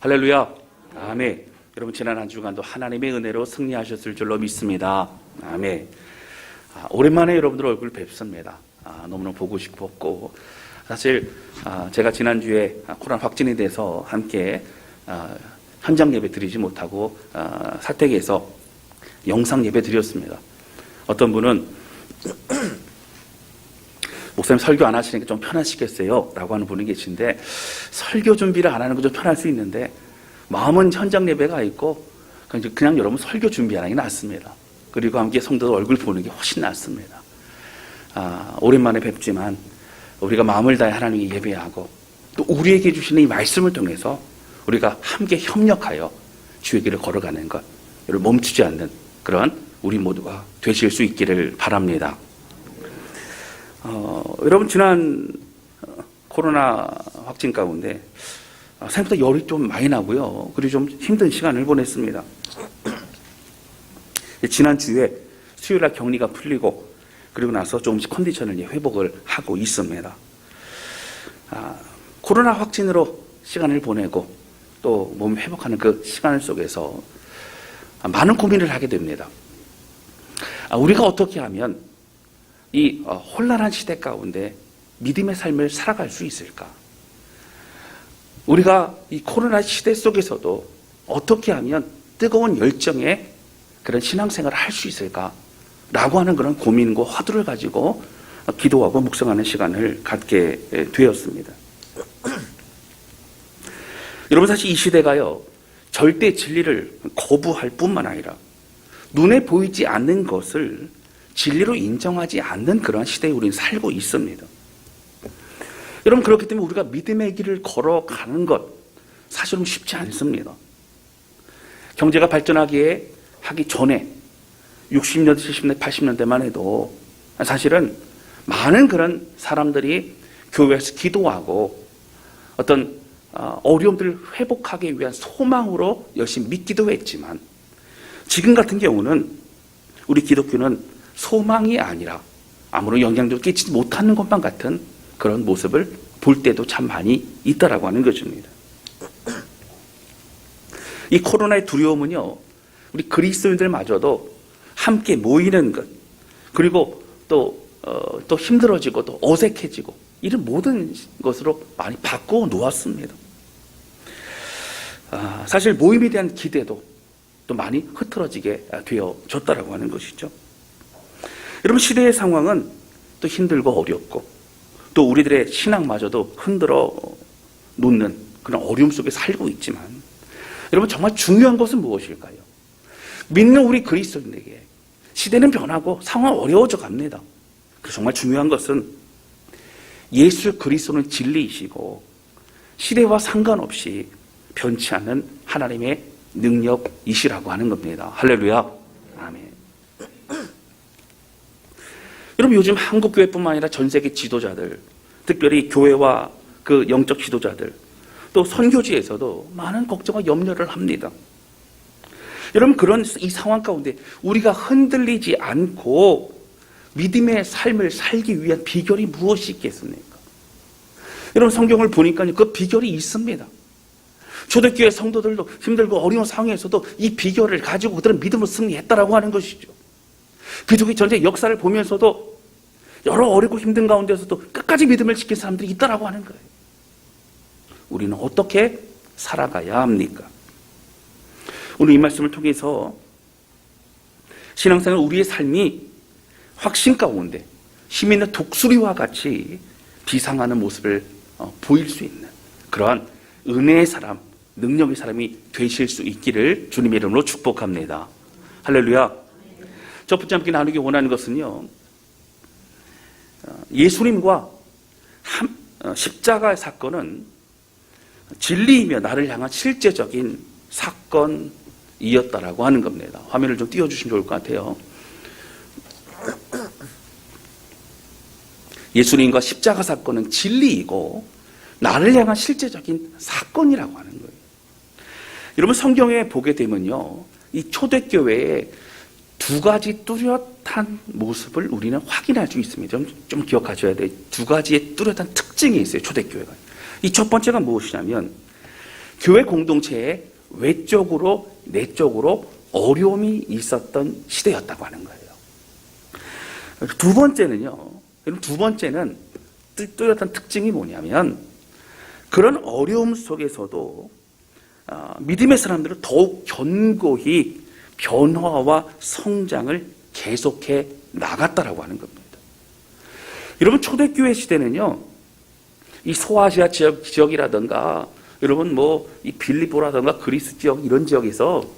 할렐루야. 아멘. 여러분 지난 한 주간도 하나님의 은혜로 승리하셨을 줄로 믿습니다. 아멘. 오랜만에 여러분들 얼굴 뵙습니다. 너무너무 보고 싶었고 사실 제가 지난주에 코로나 확진이 돼서 함께 현장 예배 드리지 못하고 사택에서 영상 예배 드렸습니다. 어떤 분은 목사님 설교 안 하시니까 좀 편하시겠어요? 라고 하는 분이 계신데 설교 준비를 안 하는 건 좀 편할 수 있는데 마음은 현장 예배가 있고 그냥 여러분 설교 준비하는 게 낫습니다. 그리고 함께 성도들 얼굴 보는 게 훨씬 낫습니다. 오랜만에 뵙지만 우리가 마음을 다해 하나님께 예배하고 또 우리에게 주시는 이 말씀을 통해서 우리가 함께 협력하여 주의 길을 걸어가는 것, 여러분 멈추지 않는 그런 우리 모두가 되실 수 있기를 바랍니다. 여러분 지난 코로나 확진 가운데 생각보다 열이 좀 많이 나고요. 그리고 좀 힘든 시간을 보냈습니다. 지난 주에 수요일날 격리가 풀리고 그리고 나서 조금씩 컨디션을 회복을 하고 있습니다. 코로나 확진으로 시간을 보내고 또 몸 회복하는 그 시간 속에서 많은 고민을 하게 됩니다. 우리가 어떻게 하면 이 혼란한 시대 가운데 믿음의 삶을 살아갈 수 있을까? 우리가 이 코로나 시대 속에서도 어떻게 하면 뜨거운 열정의 그런 신앙생활을 할 수 있을까? 라고 하는 그런 고민과 화두를 가지고 기도하고 묵상하는 시간을 갖게 되었습니다. 여러분 사실 이 시대가요, 절대 진리를 거부할 뿐만 아니라 눈에 보이지 않는 것을 진리로 인정하지 않는 그러한 시대에 우리는 살고 있습니다. 여러분 그렇기 때문에 우리가 믿음의 길을 걸어가는 것 사실은 쉽지 않습니다. 경제가 발전하기 전에 60년대, 70년대, 80년대만 해도 사실은 많은 그런 사람들이 교회에서 기도하고 어떤 어려움들을 회복하기 위한 소망으로 열심히 믿기도 했지만 지금 같은 경우는 우리 기독교는 소망이 아니라 아무런 영향도 끼치지 못하는 것만 같은 그런 모습을 볼 때도 참 많이 있다라고 하는 것입니다. 이 코로나의 두려움은요, 우리 그리스도인들마저도 함께 모이는 것, 그리고 또 힘들어지고 또 어색해지고 이런 모든 것으로 많이 바꾸어 놓았습니다. 사실 모임에 대한 기대도 또 많이 흐트러지게 되어졌다라고 하는 것이죠. 여러분 시대의 상황은 또 힘들고 어렵고 또 우리들의 신앙마저도 흔들어 놓는 그런 어려움 속에 살고 있지만 여러분 정말 중요한 것은 무엇일까요? 믿는 우리 그리스도인에게 시대는 변하고 상황은 어려워져 갑니다. 그래서 정말 중요한 것은 예수 그리스도는 진리이시고 시대와 상관없이 변치 않는 하나님의 능력이시라고 하는 겁니다. 할렐루야. 아멘. 여러분 요즘 한국교회뿐만 아니라 전 세계 지도자들, 특별히 교회와 그 영적 지도자들, 또 선교지에서도 많은 걱정과 염려를 합니다. 여러분 그런 이 상황 가운데 우리가 흔들리지 않고 믿음의 삶을 살기 위한 비결이 무엇이 있겠습니까? 여러분 성경을 보니까 그 비결이 있습니다. 초대교회 성도들도 힘들고 어려운 상황에서도 이 비결을 가지고 그들은 믿음으로 승리했다라고 하는 것이죠. 그들이 전쟁 역사를 보면서도 여러 어렵고 힘든 가운데서도 끝까지 믿음을 지킨 사람들이 있다라고 하는 거예요. 우리는 어떻게 살아가야 합니까? 오늘 이 말씀을 통해서 신앙생활 우리의 삶이 확신 가운데 힘 있는 독수리와 같이 비상하는 모습을 보일 수 있는 그러한 은혜의 사람, 능력의 사람이 되실 수 있기를 주님의 이름으로 축복합니다. 할렐루야. 첫 번째 함께 나누기 원하는 것은요, 예수님과 십자가의 사건은 진리이며 나를 향한 실제적인 사건이었다라고 하는 겁니다. 화면을 좀 띄워주시면 좋을 것 같아요. 예수님과 십자가 사건은 진리이고 나를 향한 실제적인 사건이라고 하는 거예요. 여러분 성경에 보게 되면요, 이 초대교회에 두 가지 뚜렷한 모습을 우리는 확인할 수 있습니다. 좀 기억하셔야 돼요. 두 가지의 뚜렷한 특징이 있어요. 초대교회가. 이 첫 번째가 무엇이냐면 교회 공동체에 외적으로 내적으로 어려움이 있었던 시대였다고 하는 거예요. 두 번째는요. 두 번째는 뚜렷한 특징이 뭐냐면 그런 어려움 속에서도 믿음의 사람들은 더욱 견고히 변화와 성장을 계속해 나갔다라고 하는 겁니다. 여러분 초대교회 시대는요. 이 소아시아 지역이라든가 여러분 이 빌립보라든가 그리스 지역 이런 지역에서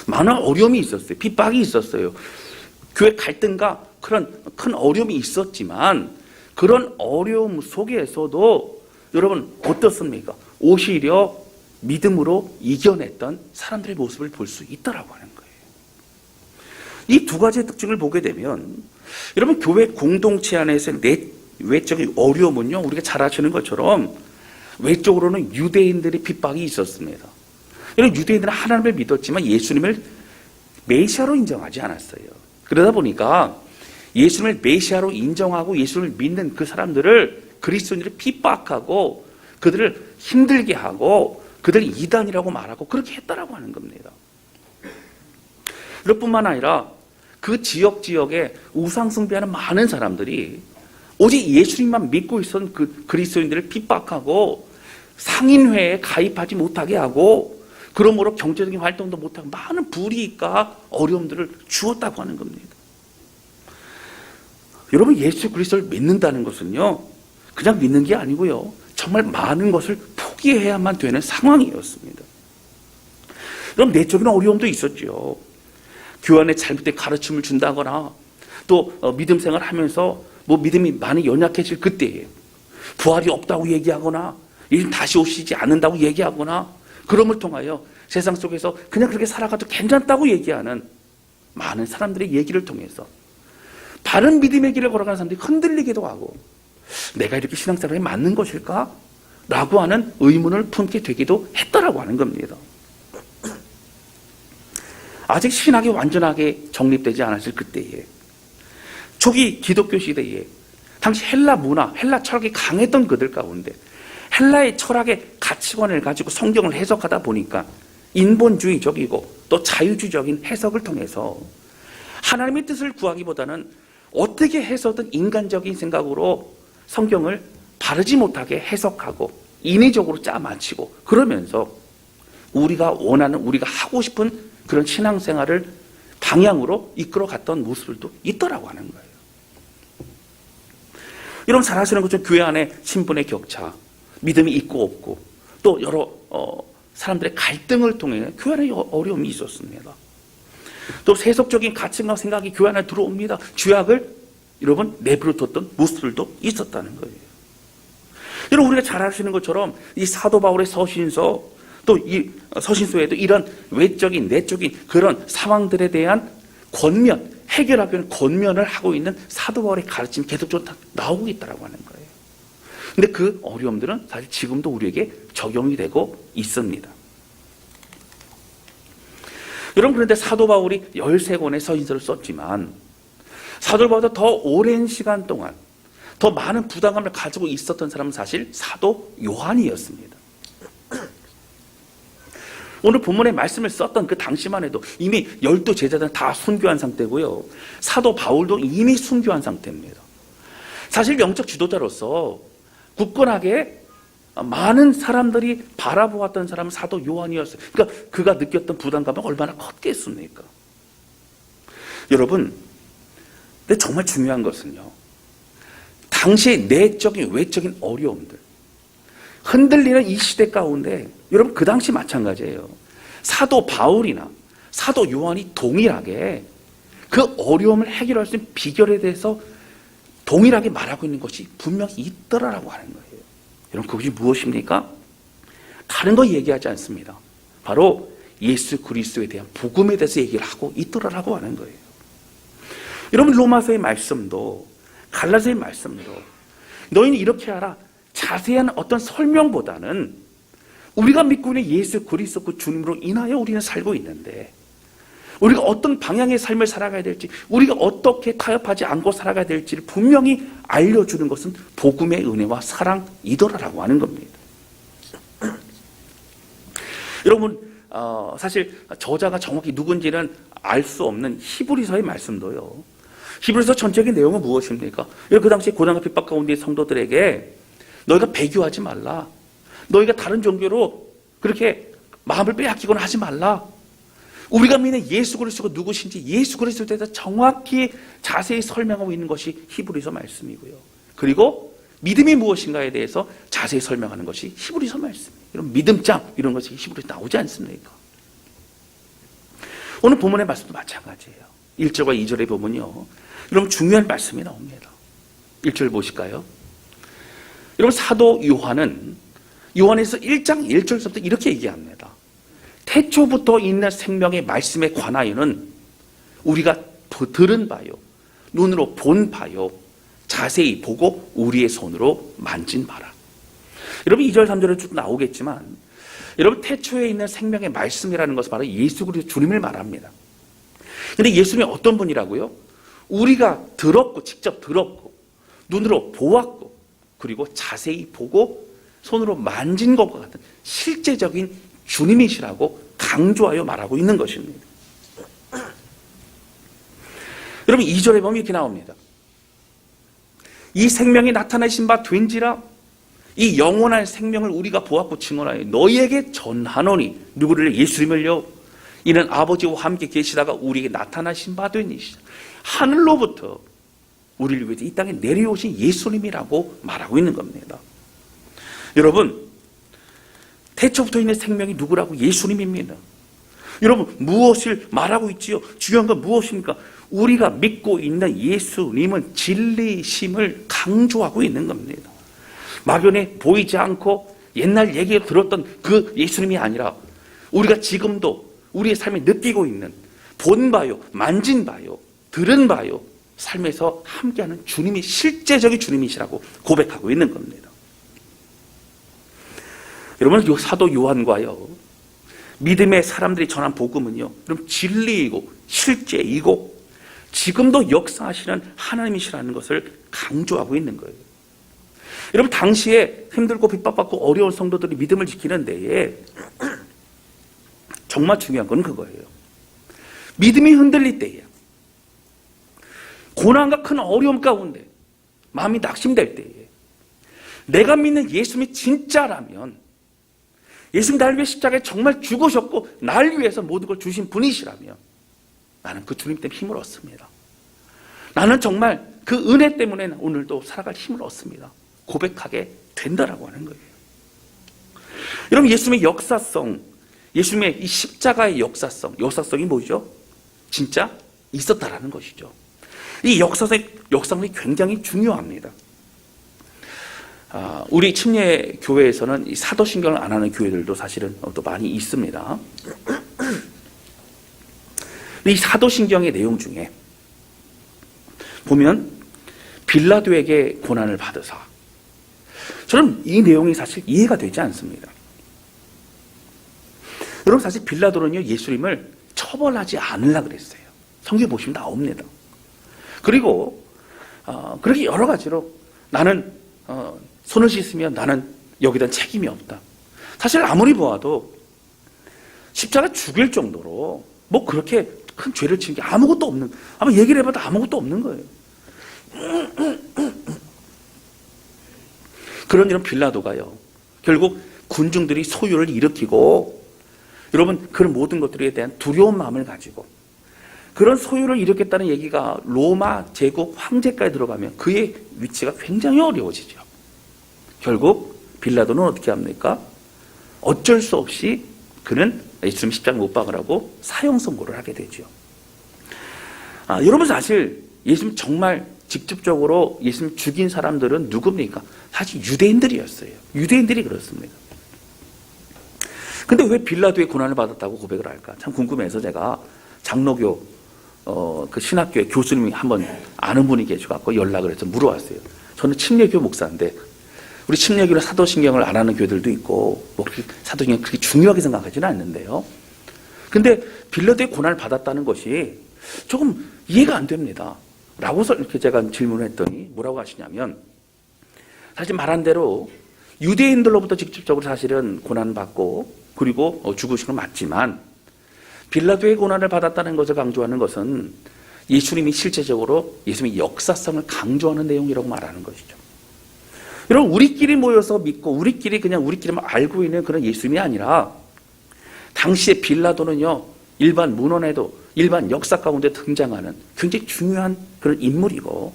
많은 어려움이 있었어요. 핍박이 있었어요. 교회 갈등과 그런 큰 어려움이 있었지만 그런 어려움 속에서도 여러분 어떻습니까? 오히려 믿음으로 이겨냈던 사람들의 모습을 볼 수 있다라고 하는 거예요. 이 두 가지의 특징을 보게 되면 여러분 교회 공동체 안에서 외적인 어려움은요. 우리가 잘 아시는 것처럼 외적으로는 유대인들의 핍박이 있었습니다. 여러분 유대인들은 하나님을 믿었지만 예수님을 메시아로 인정하지 않았어요. 그러다 보니까 예수님을 메시아로 인정하고 예수님을 믿는 그 사람들을 그리스도인들을 핍박하고 그들을 힘들게 하고 그들을 이단이라고 말하고 그렇게 했다라고 하는 겁니다. 그뿐만 아니라 그 지역에 우상 숭배하는 많은 사람들이 오직 예수님만 믿고 있었던 그 그리스도인들을 핍박하고 상인회에 가입하지 못하게 하고 그러므로 경제적인 활동도 못하고 많은 불이익과 어려움들을 주었다고 하는 겁니다. 여러분 예수 그리스도를 믿는다는 것은요. 그냥 믿는 게 아니고요. 정말 많은 것을 포기해야만 되는 상황이었습니다. 그럼 내적인 어려움도 있었죠. 교회 안에 잘못된 가르침을 준다거나 또 믿음 생활을 하면서 믿음이 많이 연약해질 그때에 부활이 없다고 얘기하거나 예수님 다시 오시지 않는다고 얘기하거나 그럼을 통하여 세상 속에서 그냥 그렇게 살아가도 괜찮다고 얘기하는 많은 사람들의 얘기를 통해서 바른 믿음의 길을 걸어가는 사람들이 흔들리기도 하고 내가 이렇게 신앙생활에 맞는 것일까? 라고 하는 의문을 품게 되기도 했다라고 하는 겁니다. 아직 신학이 완전하게 정립되지 않았을 그때에 초기 기독교 시대에 당시 헬라 문화, 헬라 철학이 강했던 그들 가운데 헬라의 철학의 가치관을 가지고 성경을 해석하다 보니까 인본주의적이고 또 자유주의적인 해석을 통해서 하나님의 뜻을 구하기보다는 어떻게 해서든 인간적인 생각으로 성경을 바르지 못하게 해석하고 인위적으로 짜맞히고 그러면서 우리가 원하는 우리가 하고 싶은 그런 신앙생활을 방향으로 이끌어갔던 모습들도 있더라고 하는 거예요. 여러분 잘 아시는 것처럼 교회 안에 신분의 격차, 믿음이 있고 없고 또 여러 사람들의 갈등을 통해 교회 안에 어려움이 있었습니다. 또 세속적인 가치관과 생각이 교회 안에 들어옵니다. 죄악을 여러분 내버려뒀던 모습들도 있었다는 거예요. 여러분 우리가 잘 아시는 것처럼 이 사도 바울의 서신서 또 이 서신서에도 이런 외적인 내적인 그런 상황들에 대한 권면, 해결하기 위한 권면을 하고 있는 사도 바울의 가르침이 계속적으로 나오고 있다고 하는 거예요. 근데 그 어려움들은 사실 지금도 우리에게 적용이 되고 있습니다. 여러분 그런데 사도 바울이 13권의 서신서를 썼지만 사도 바울보다 더 오랜 시간 동안 더 많은 부담감을 가지고 있었던 사람은 사실 사도 요한이었습니다. 오늘 본문의 말씀을 썼던 그 당시만 해도 이미 12제자들은 다 순교한 상태고요. 사도 바울도 이미 순교한 상태입니다. 사실 영적 지도자로서 굳건하게 많은 사람들이 바라보았던 사람은 사도 요한이었어요. 그러니까 그가 느꼈던 부담감은 얼마나 컸겠습니까? 여러분, 근데 정말 중요한 것은요. 당시의 내적인 외적인 어려움들, 흔들리는 이 시대 가운데 여러분 그 당시 마찬가지예요. 사도 바울이나 사도 요한이 동일하게 그 어려움을 해결할 수 있는 비결에 대해서 동일하게 말하고 있는 것이 분명히 있더라라고 하는 거예요. 여러분 그것이 무엇입니까? 다른 거 얘기하지 않습니다. 바로 예수 그리스도에 대한 복음에 대해서 얘기를 하고 있더라라고 하는 거예요. 여러분 로마서의 말씀도 갈라디아의 말씀도 너희는 이렇게 하라. 자세한 어떤 설명보다는 우리가 믿고 있는 예수 그리스도 그 주님으로 인하여 우리는 살고 있는데 우리가 어떤 방향의 삶을 살아가야 될지 우리가 어떻게 타협하지 않고 살아가야 될지를 분명히 알려주는 것은 복음의 은혜와 사랑이더라라고 하는 겁니다. 여러분, 사실 저자가 정확히 누군지는 알 수 없는 히브리서의 말씀도요. 히브리서 전체적인 내용은 무엇입니까? 그 당시에 고난과 핍박 가운데 성도들에게 너희가 배교하지 말라. 너희가 다른 종교로 그렇게 마음을 빼앗기거나 하지 말라. 우리가 믿는 예수 그리스도가 누구신지 예수 그리스도에 대해서 정확히 자세히 설명하고 있는 것이 히브리서 말씀이고요. 그리고 믿음이 무엇인가에 대해서 자세히 설명하는 것이 히브리서 말씀이에요. 이런 믿음장 이런 것이 히브리서 나오지 않습니까? 오늘 본문의 말씀도 마찬가지예요. 1절과 2절에 보면요. 여러분 중요한 말씀이 나옵니다. 1절 보실까요? 여러분 사도 요한에서 1장 1절부터 이렇게 얘기합니다. 태초부터 있는 생명의 말씀에 관하여는 우리가 들은 바요, 눈으로 본 바요, 자세히 보고 우리의 손으로 만진 바라. 여러분 2절 3절에 쭉 나오겠지만 여러분 태초에 있는 생명의 말씀이라는 것은 바로 예수 그리스도 주님을 말합니다. 그런데 예수님이 어떤 분이라고요? 우리가 들었고 직접 들었고 눈으로 보았고 그리고 자세히 보고 손으로 만진 것과 같은 실제적인 주님이시라고 강조하여 말하고 있는 것입니다. 여러분 2절에 보면 이렇게 나옵니다. 이 생명이 나타나신 바 된지라 이 영원한 생명을 우리가 보았고 증언하여 너희에게 전하노니 누구를? 예수님을요. 이는 아버지와 함께 계시다가 우리에게 나타나신 바 된 이시다. 하늘로부터 우리를 위해서 이 땅에 내려오신 예수님이라고 말하고 있는 겁니다. 여러분 태초부터 있는 생명이 누구라고? 예수님입니다. 여러분 무엇을 말하고 있지요? 중요한 건 무엇입니까? 우리가 믿고 있는 예수님은 진리심을 강조하고 있는 겁니다. 막연히 보이지 않고 옛날 얘기 들었던 그 예수님이 아니라 우리가 지금도 우리의 삶에 느끼고 있는 본 바요, 만진 바요, 들은 바요 삶에서 함께하는 주님이 실제적인 주님이시라고 고백하고 있는 겁니다. 여러분 사도 요한과요 믿음의 사람들이 전한 복음은요 여러분 진리이고 실제이고 지금도 역사하시는 하나님이시라는 것을 강조하고 있는 거예요. 여러분 당시에 힘들고 핍박받고 어려운 성도들이 믿음을 지키는 데에 정말 중요한 건 그거예요. 믿음이 흔들릴 때에 고난과 큰 어려움 가운데 마음이 낙심될 때에 내가 믿는 예수님이 진짜라면 예수님 나를 위해 십자가에 정말 죽으셨고 날 위해서 모든 걸 주신 분이시라면 나는 그 주님 때문에 힘을 얻습니다. 나는 정말 그 은혜 때문에 오늘도 살아갈 힘을 얻습니다. 고백하게 된다라고 하는 거예요. 여러분 예수님의 역사성, 예수님의 이 십자가의 역사성이 뭐죠? 진짜 있었다라는 것이죠. 이 역사성이 굉장히 중요합니다. 우리 침례 교회에서는 이 사도신경을 안 하는 교회들도 사실은 또 많이 있습니다. 이 사도신경의 내용 중에 보면 빌라도에게 고난을 받으사 저는 이 내용이 사실 이해가 되지 않습니다. 여러분 사실 빌라도는요 예수님을 처벌하지 않으려고 그랬어요. 성경에 보시면 나옵니다. 그리고 그렇게 여러 가지로 나는 손을 씻으면 나는 여기다 책임이 없다. 사실 아무리 보아도 십자가 죽일 정도로 뭐 그렇게 큰 죄를 지은 게 아무것도 없는, 아마 얘기를 해봐도 아무것도 없는 거예요. 그런 빌라도가요 결국 군중들이 소유를 일으키고 여러분 그런 모든 것들에 대한 두려운 마음을 가지고 그런 소유를 일으켰다는 얘기가 로마 제국 황제까지 들어가면 그의 위치가 굉장히 어려워지죠. 결국 빌라도는 어떻게 합니까? 어쩔 수 없이 그는 예수님 십자가 못 박으라고 사형 선고를 하게 되죠. 여러분 사실 예수님 정말 직접적으로 예수님 죽인 사람들은 누굽니까? 사실 유대인들이었어요. 유대인들이 그렇습니다. 근데 왜 빌라도의 고난을 받았다고 고백을 할까? 참 궁금해서 제가 장로교 그 신학교의 교수님이 한번 아는 분이 계셔갖고 연락을 해서 물어봤어요. 저는 침례교 목사인데 우리 침례교는 사도신경을 안 하는 교회들도 있고 뭐 사도신경 그렇게 중요하게 생각하지는 않는데요. 근데 빌라도의 고난을 받았다는 것이 조금 이해가 안 됩니다. 라고서 이렇게 제가 질문을 했더니 뭐라고 하시냐면 사실 말한 대로 유대인들로부터 직접적으로 사실은 고난받고 그리고 죽으신 건 맞지만 빌라도의 고난을 받았다는 것을 강조하는 것은 예수님이 실제적으로 예수님의 역사성을 강조하는 내용이라고 말하는 것이죠. 여러분, 우리끼리 모여서 믿고 우리끼리만 알고 있는 그런 예수님이 아니라 당시에 빌라도는요, 일반 문헌에도 일반 역사 가운데 등장하는 굉장히 중요한 그런 인물이고,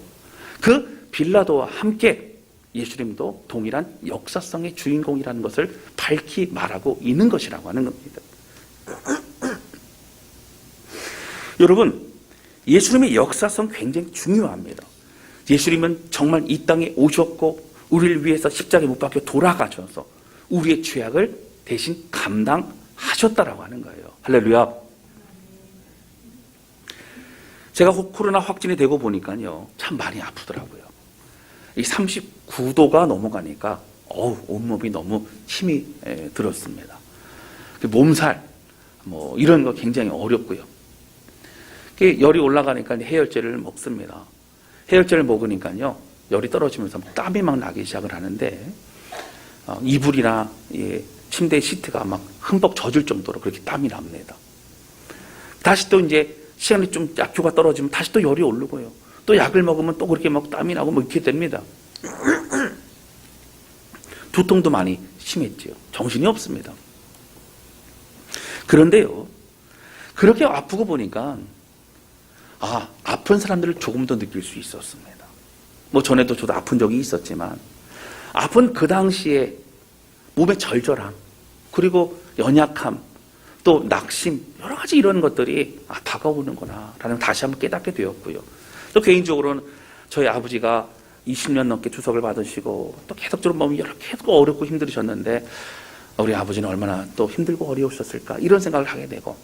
그 빌라도와 함께 예수님도 동일한 역사성의 주인공이라는 것을 밝히 말하고 있는 것이라고 하는 겁니다. 여러분, 예수님의 역사성 굉장히 중요합니다. 예수님은 정말 이 땅에 오셨고 우리를 위해서 십자가에 못 박혀 돌아가셔서 우리의 죄악을 대신 감당하셨다라고 하는 거예요. 할렐루야. 제가 코로나 확진이 되고 보니까요, 참 많이 아프더라고요. 이 39도가 넘어가니까 온몸이 너무 힘이 들었습니다. 몸살 이런 거 굉장히 어렵고요. 열이 올라가니까 해열제를 먹습니다. 해열제를 먹으니까요, 열이 떨어지면서 땀이 막 나기 시작을 하는데, 이불이나 침대 시트가 막 흠뻑 젖을 정도로 그렇게 땀이 납니다. 다시 또 이제 시간이 좀 약효가 떨어지면 다시 또 열이 오르고요. 또 약을 먹으면 또 그렇게 막 땀이 나고 이렇게 됩니다. 두통도 많이 심했죠. 정신이 없습니다. 그런데요, 그렇게 아프고 보니까 아픈 사람들을 조금 더 느낄 수 있었습니다. 전에도 저도 아픈 적이 있었지만, 아픈 그 당시에 몸의 절절함, 그리고 연약함, 또 낙심, 여러 가지 이런 것들이 다가오는구나 라는 다시 한번 깨닫게 되었고요. 또 개인적으로는 저희 아버지가 20년 넘게 추석을 받으시고 또 계속적으로 몸이 계속 어렵고 힘들으셨는데, 우리 아버지는 얼마나 또 힘들고 어려우셨을까, 이런 생각을 하게 되고,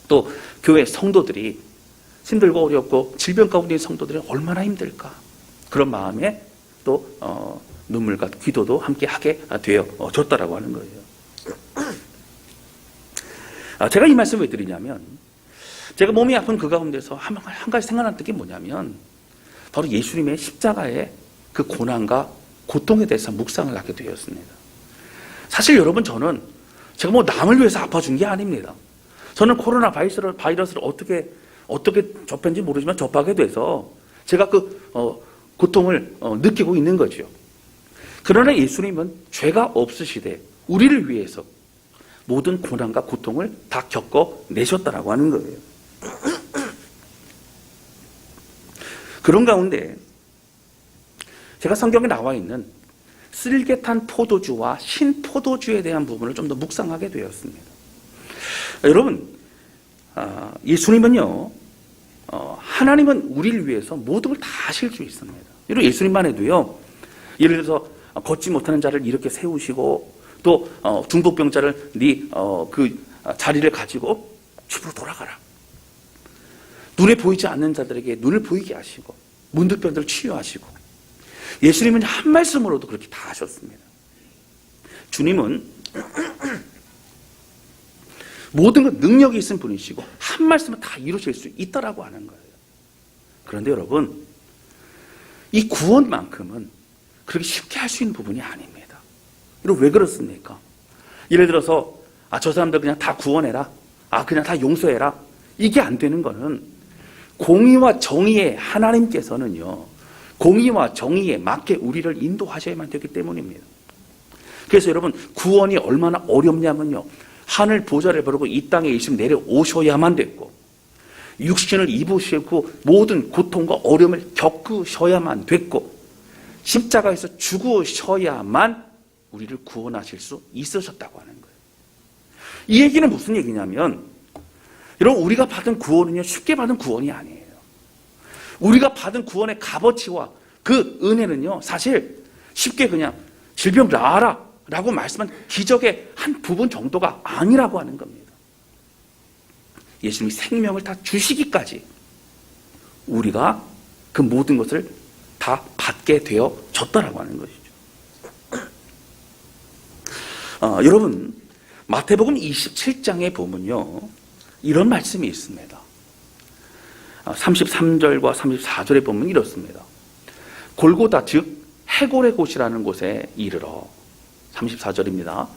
또 교회 성도들이 힘들고 어렵고 질병 가운데 있는 성도들이 얼마나 힘들까, 그런 마음에 또 눈물과 기도도 함께 하게 되어졌다라고 하는 거예요. 제가 이 말씀을 왜 드리냐면, 제가 몸이 아픈 그 가운데서 한 가지 생각난 게 뭐냐면, 바로 예수님의 십자가의 그 고난과 고통에 대해서 묵상을 하게 되었습니다. 사실 여러분, 저는 제가 남을 위해서 아파준 게 아닙니다. 저는 코로나 바이러스를 어떻게 접했는지 모르지만 접하게 돼서 제가 그 고통을 느끼고 있는 거죠. 그러나 예수님은 죄가 없으시되 우리를 위해서 모든 고난과 고통을 다 겪어내셨다라고 하는 거예요. 그런 가운데 제가 성경에 나와 있는 쓸개탄 포도주와 신포도주에 대한 부분을 좀 더 묵상하게 되었습니다. 여러분, 예수님은요, 하나님은 우리를 위해서 모든 걸 다 하실 수 있습니다. 여러분, 예수님만 해도요, 예를 들어서 걷지 못하는 자를 이렇게 세우시고, 또 중독병자를 그 자리를 가지고 집으로 돌아가라, 눈에 보이지 않는 자들에게 눈을 보이게 하시고, 문득병들을 치유하시고, 예수님은 한 말씀으로도 그렇게 다 하셨습니다. 주님은 모든 것 능력이 있는 분이시고 한 말씀은 다 이루실 수 있다라고 하는 거예요. 그런데 여러분, 이 구원만큼은 그렇게 쉽게 할 수 있는 부분이 아닙니다. 여러분, 왜 그렇습니까? 예를 들어서 저 사람들 그냥 다 구원해라, 그냥 다 용서해라, 이게 안 되는 거는 공의와 정의의 하나님께서는요, 공의와 정의에 맞게 우리를 인도하셔야만 되기 때문입니다. 그래서 여러분, 구원이 얼마나 어렵냐면요, 하늘 보좌를 버리고 이 땅에 예수님 내려오셔야만 됐고, 육신을 입으시고 모든 고통과 어려움을 겪으셔야만 됐고, 십자가에서 죽으셔야만 우리를 구원하실 수 있으셨다고 하는 거예요. 이 얘기는 무슨 얘기냐면, 여러분, 우리가 받은 구원은요, 쉽게 받은 구원이 아니에요. 우리가 받은 구원의 값어치와 그 은혜는요, 사실 쉽게 그냥 질병 나아라 라고 말씀한 기적의 한 부분 정도가 아니라고 하는 겁니다. 예수님이 생명을 다 주시기까지 우리가 그 모든 것을 다 받게 되어졌다라고 하는 것이죠. 여러분, 마태복음 27장에 보면요, 이런 말씀이 있습니다. 33절과 34절에 보면 이렇습니다. 골고다, 즉 해골의 곳이라는 곳에 이르러, 34절입니다.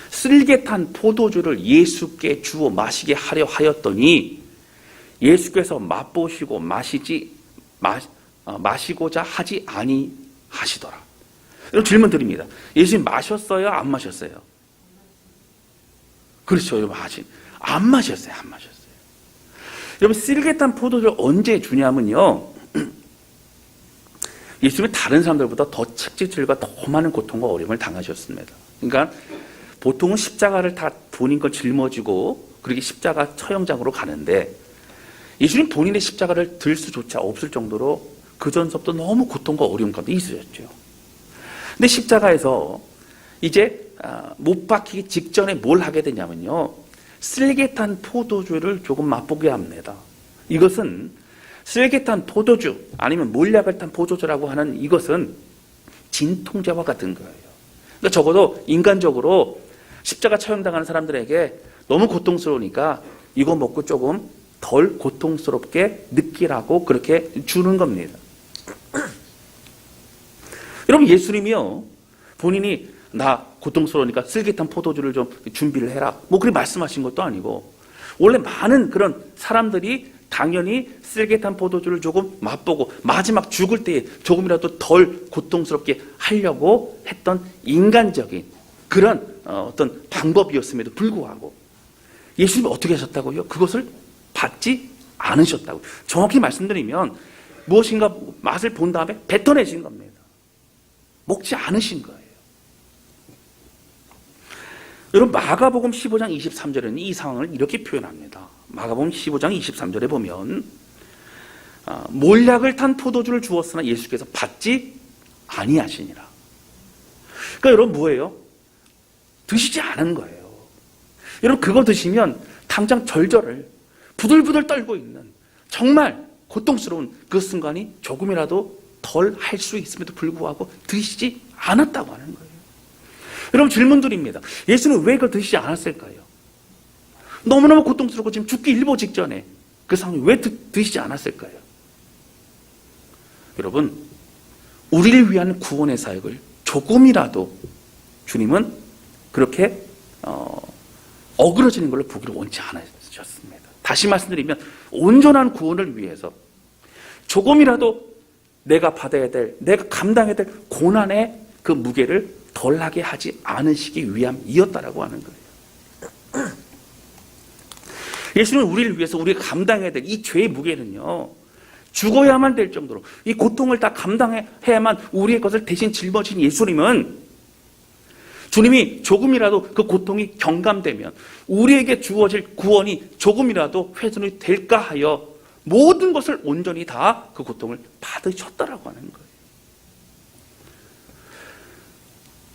쓸개 탄 포도주를 예수께 주어 마시게 하려 하였더니 예수께서 맛보시고 마시고자 하지 아니하시더라. 이런 질문 드립니다. 예수님 마셨어요? 안 마셨어요? 그렇죠. 여러분, 안 마셨어요. 안 마셨어요. 여러분, 쓸개 탄 포도주를 언제 주냐면요, 예수님이 다른 사람들보다 더 채찍질과 더 많은 고통과 어려움을 당하셨습니다. 그러니까 보통은 십자가를 다 본인 걸 짊어지고 그렇게 십자가 처형장으로 가는데, 예수님 본인의 십자가를 들 수조차 없을 정도로 그 전서부터 너무 고통과 어려움 가운데 있으셨죠. 근데 십자가에서 이제 못 박히기 직전에 뭘 하게 되냐면요, 쓸개 탄 포도주를 조금 맛보게 합니다. 이것은 쓸개 탄 포도주 아니면 몰약을 탄 포도주라고 하는 이것은 진통제와 같은 거예요. 그러니까 적어도 인간적으로 십자가 처형당하는 사람들에게 너무 고통스러우니까 이거 먹고 조금 덜 고통스럽게 느끼라고 그렇게 주는 겁니다. 여러분, 예수님이요, 본인이 나 고통스러우니까 쓸개탄 포도주를 좀 준비를 해라, 뭐 그렇게 말씀하신 것도 아니고, 원래 많은 그런 사람들이 당연히 쓸개탄 포도주를 조금 맛보고 마지막 죽을 때에 조금이라도 덜 고통스럽게 하려고 했던 인간적인 그런 어떤 방법이었음에도 불구하고 예수님이 어떻게 하셨다고요? 그것을 받지 않으셨다고. 정확히 말씀드리면 무엇인가 맛을 본 다음에 뱉어내신 겁니다. 먹지 않으신 거예요. 여러분, 마가복음 15장 23절에는 이 상황을 이렇게 표현합니다. 마가복음 15장 23절에 보면 몰약을 탄 포도주를 주었으나 예수께서 받지 아니하시니라. 그러니까 여러분, 뭐예요? 드시지 않은 거예요. 여러분, 그거 드시면 당장 절절을 부들부들 떨고 있는 정말 고통스러운 그 순간이 조금이라도 덜 할 수 있음에도 불구하고 드시지 않았다고 하는 거예요. 여러분, 질문 드립니다. 예수는 왜 그걸 드시지 않았을까요? 너무너무 고통스럽고 지금 죽기 일보 직전에 그 상황이 왜 드시지 않았을까요? 여러분, 우리를 위한 구원의 사역을 조금이라도 주님은 그렇게 어그러지는 걸로 보기를 원치 않으셨습니다. 다시 말씀드리면 온전한 구원을 위해서 조금이라도 내가 받아야 될, 내가 감당해야 될 고난의 그 무게를 덜하게 하지 않으시기 위함이었다라고 하는 거예요. 예수는 우리를 위해서 우리가 감당해야 될 이 죄의 무게는요, 죽어야만 될 정도로 이 고통을 다 감당해야만 우리의 것을 대신 짊어진 예수님은, 주님이 조금이라도 그 고통이 경감되면 우리에게 주어질 구원이 조금이라도 훼손이 될까 하여 모든 것을 온전히 다 그 고통을 받으셨다라고 하는 거예요.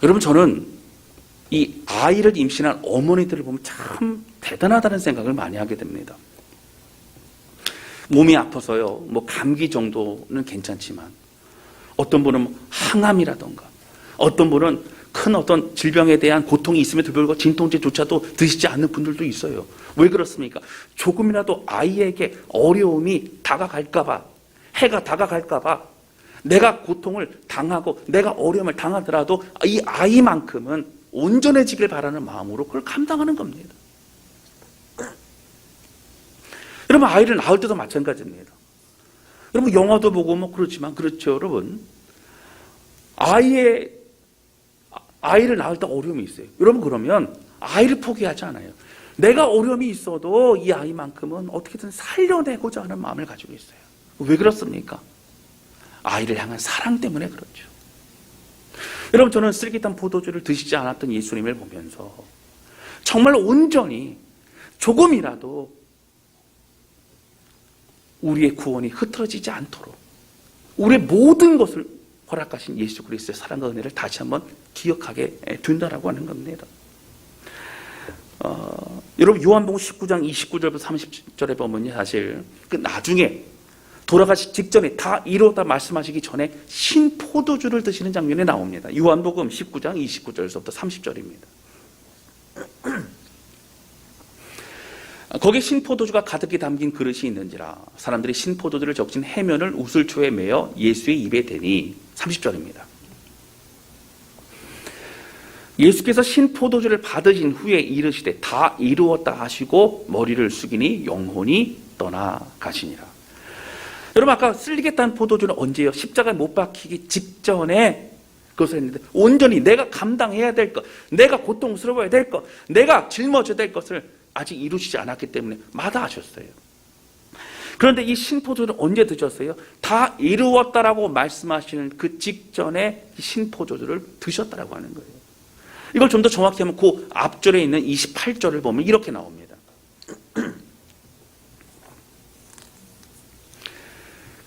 여러분, 저는 이 아이를 임신한 어머니들을 보면 참 대단하다는 생각을 많이 하게 됩니다. 몸이 아파서요, 뭐 감기 정도는 괜찮지만 어떤 분은 항암이라던가 어떤 분은 큰 어떤 질병에 대한 고통이 있음에도 불구하고 진통제조차도 드시지 않는 분들도 있어요. 왜 그렇습니까? 조금이라도 아이에게 어려움이 다가갈까봐, 해가 다가갈까봐 내가 고통을 당하고 내가 어려움을 당하더라도 이 아이만큼은 온전해지길 바라는 마음으로 그걸 감당하는 겁니다. 여러분, 아이를 낳을 때도 마찬가지입니다. 여러분, 영화도 보고 뭐 그렇지만, 그렇죠, 여러분. 아이를 낳을 때 어려움이 있어요. 여러분, 그러면 아이를 포기하지 않아요. 내가 어려움이 있어도 이 아이만큼은 어떻게든 살려내고자 하는 마음을 가지고 있어요. 왜 그렇습니까? 아이를 향한 사랑 때문에 그렇죠. 여러분, 저는 쓸개탄 포도주를 드시지 않았던 예수님을 보면서 정말 온전히 조금이라도 우리의 구원이 흐트러지지 않도록 우리의 모든 것을 허락하신 예수 그리스도의 사랑과 은혜를 다시 한번 기억하게 된다라고 하는 겁니다. 여러분, 요한복음 19장 29절부터 30절에 보면요, 사실 그 나중에 돌아가시 직전에 다 이루었다 말씀하시기 전에 신포도주를 드시는 장면이 나옵니다. 요한복음 19장 29절에서부터 30절입니다. 거기에 신포도주가 가득히 담긴 그릇이 있는지라 사람들이 신포도주를 적신 해면을 우슬초에 매어 예수의 입에 대니 30절입니다. 예수께서 신포도주를 받으신 후에 이르시되 다 이루었다 하시고 머리를 숙이니 영혼이 떠나가시니라. 여러분, 아까 쓸리겠다는 포도주는 언제요? 십자가에 못 박히기 직전에 그것을 했는데, 온전히 내가 감당해야 될 것, 내가 고통스러워야 될 것, 내가 짊어져야 될 것을 아직 이루시지 않았기 때문에 마다하셨어요. 그런데 이 신포도주는 언제 드셨어요? 다 이루었다라고 말씀하시는 그 직전에 이 신포도주를 드셨다라고 하는 거예요. 이걸 좀 더 정확히 하면 그 앞절에 있는 28절을 보면 이렇게 나옵니다.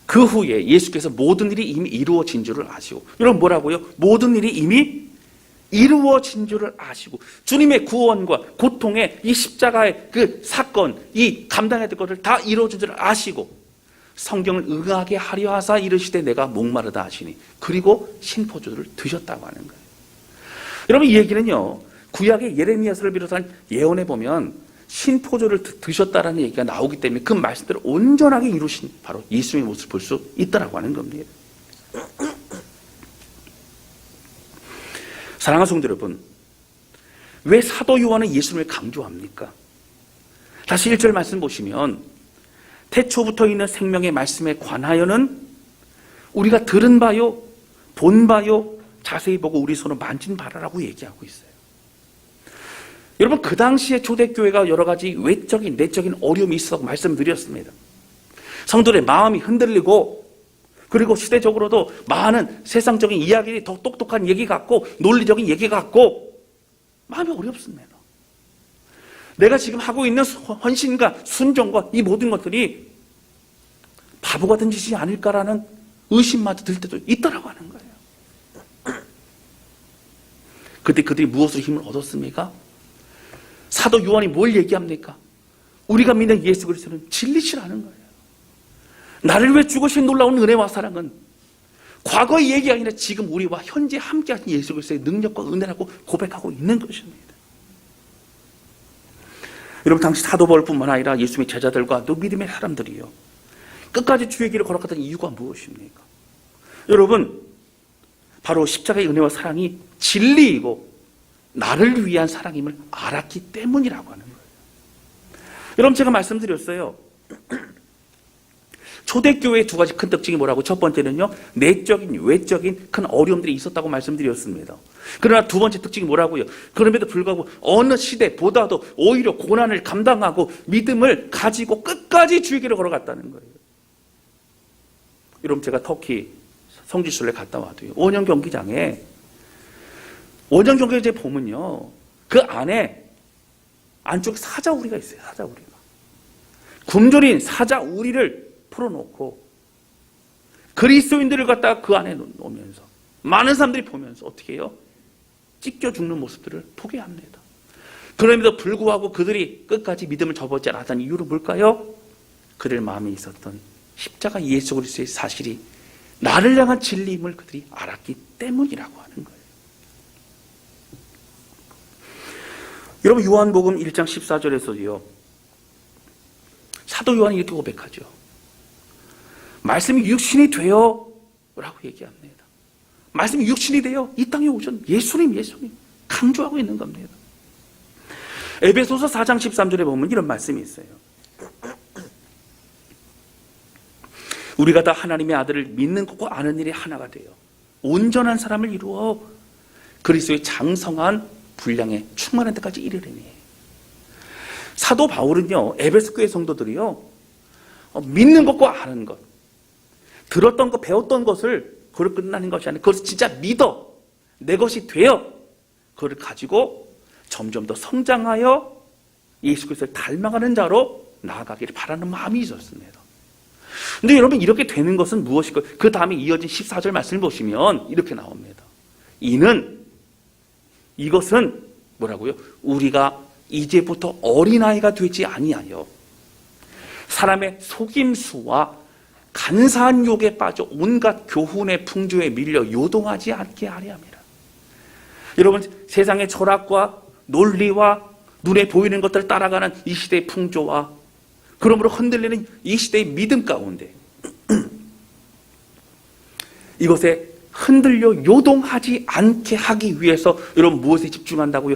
그 후에 예수께서 모든 일이 이미 이루어진 줄을 아시고, 여러분 뭐라고요? 모든 일이 이미 이루어진 줄을 아시고, 주님의 구원과 고통의 이 십자가의 그 사건, 이 감당해야 될 것을 다 이루어진 줄을 아시고, 성경을 응하게 하려 하사 이르시되 내가 목마르다 하시니, 그리고 신포도주를 드셨다고 하는 거예요. 여러분, 이 얘기는요, 구약의 예레미야서를 비롯한 예언에 보면 신포도주를 드셨다라는 얘기가 나오기 때문에 그 말씀대로 온전하게 이루신 바로 예수님의 모습을 볼 수 있다라고 하는 겁니다. 사랑하는 성도 여러분, 왜 사도 요한은 예수님을 강조합니까? 다시 1절 말씀 보시면 태초부터 있는 생명의 말씀에 관하여는 우리가 들은 바요, 본 바요, 자세히 보고 우리 손으로 만진 바라라고 얘기하고 있어요. 여러분, 그 당시에 초대교회가 여러 가지 외적인 내적인 어려움이 있었다고 말씀드렸습니다. 성도들의 마음이 흔들리고, 그리고 시대적으로도 많은 세상적인 이야기들이 더 똑똑한 얘기 같고 논리적인 얘기 같고 마음이 어렵습니다. 내가 지금 하고 있는 헌신과 순종과 이 모든 것들이 바보 같은 짓이 아닐까라는 의심마저 들 때도 있더라고 하는 거예요. 그때 그들이 무엇으로 힘을 얻었습니까? 사도 요한이 뭘 얘기합니까? 우리가 믿는 예수 그리스도는 진리시라는 거예요. 나를 위해 죽으신 놀라운 은혜와 사랑은 과거의 얘기가 아니라 지금 우리와 현재 함께하신 예수 그리스도의 능력과 은혜라고 고백하고 있는 것입니다. 여러분, 당시 사도 바울뿐만 아니라 예수님의 제자들과 또 믿음의 사람들이요, 끝까지 주의 길을 걸어갔던 이유가 무엇입니까? 여러분, 바로 십자가의 은혜와 사랑이 진리이고 나를 위한 사랑임을 알았기 때문이라고 하는 거예요. 여러분, 제가 말씀드렸어요. 초대교회의 두 가지 큰 특징이 뭐라고? 첫 번째는요, 내적인 외적인 큰 어려움들이 있었다고 말씀드렸습니다. 그러나 두 번째 특징이 뭐라고요? 그럼에도 불구하고 어느 시대보다도 오히려 고난을 감당하고 믿음을 가지고 끝까지 주의 길을 걸어갔다는 거예요. 여러분, 제가 터키 성지순례 갔다 와도요, 원형 경기장에 보면요, 그 안에 안쪽에 사자우리가 있어요. 사자우리가 굶주린 사자우리를 풀어놓고 그리스도인들을 갖다가 그 안에 놓으면서 많은 사람들이 보면서 어떻게 해요? 찢겨 죽는 모습들을 보게 합니다. 그럼에도 불구하고 그들이 끝까지 믿음을 접었지 않았던 이유는 뭘까요? 그들 마음에 있었던 십자가 예수 그리스도의 사실이 나를 향한 진리임을 그들이 알았기 때문이라고 하는 거예요. 여러분, 요한복음 1장 14절에서도요, 사도 요한이 이렇게 고백하죠. 말씀이 육신이 되어 라고 얘기합니다. 말씀이 육신이 되어 이 땅에 오신 예수님 강조하고 있는 겁니다. 에베소서 4장 13절에 보면 이런 말씀이 있어요. 우리가 다 하나님의 아들을 믿는 것과 아는 일이 하나가 되어 온전한 사람을 이루어 그리스도의 장성한 분량에 충만한 데까지 이르리니. 사도 바울은요, 에베소 교회 성도들이요, 믿는 것과 아는 것, 들었던 것, 배웠던 것을 그걸 끝나는 것이 아니라 그것을 진짜 믿어 내 것이 되어 그걸 가지고 점점 더 성장하여 예수 그리스도를 닮아가는 자로 나아가기를 바라는 마음이 있었습니다. 근데 여러분, 이렇게 되는 것은 무엇일까요? 그 다음에 이어진 14절 말씀을 보시면 이렇게 나옵니다. 이것은 뭐라고요? 우리가 이제부터 어린아이가 되지 아니하여 사람의 속임수와 간사한 욕에 빠져 온갖 교훈의 풍조에 밀려 요동하지 않게 하려 함이라. 여러분, 세상의 철학과 논리와 눈에 보이는 것들을 따라가는 이 시대의 풍조와 그러므로 흔들리는 이 시대의 믿음 가운데 이것에 흔들려 요동하지 않게 하기 위해서 여러분 무엇에 집중한다고요?